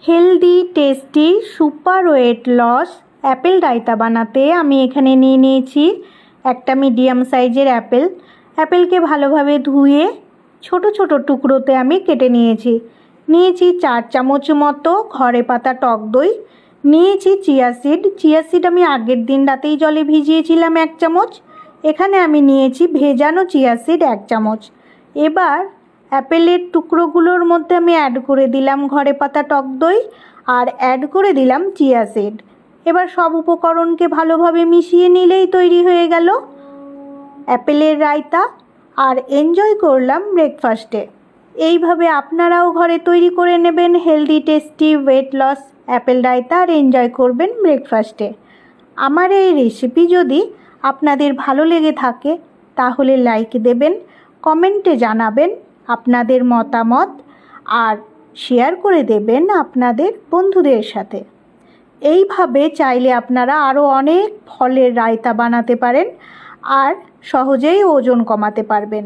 Healthy tasty super weight loss apple raita বানাতে আমি এখানে নিয়ে নিয়েছি একটা মিডিয়াম সাইজের অ্যাপেলকে ভালোভাবে ধুয়ে ছোট ছোট টুকরোতে আমি কেটে নিয়েছি 4 চামচ মতো ঘরে পাতা টক দই নিয়েছি চিয়া সিড আমি আগের দিন রাতেই জলে ভিজিয়েছিলাম 1 চামচ। এখানে আমি নিয়েছি ভেজানো চিয়া সিড 1 চামচ। এবার অ্যাপেলের টুকরোগুলোর মধ্যে আমি অ্যাড করে দিলাম ঘরে পাতা টক দই আর অ্যাড করে দিলাম চিয়া সিড। এবার সব উপকরণকে ভালোভাবে মিশিয়ে নিলেই তৈরি হয়ে গেল অ্যাপেলের রায়তা। আর এনজয় করলাম ব্রেকফাস্টে। এইভাবে আপনারাও ঘরে তৈরি করে নেবেন healthy tasty weight loss apple raita আর এনজয় করবেন ব্রেকফাস্টে। আমার এই রেসিপি যদি আপনাদের ভালো লেগে থাকে তাহলে লাইক দেবেন, কমেন্টে জানাবেন আপনাদের মতামত আর শেয়ার করে দেবেন আপনাদের বন্ধুদের সাথে। এইভাবে চাইলে আপনারা আরও অনেক ফলের রায়তা বানাতে পারেন আর সহজেই ওজন কমাতে পারবেন।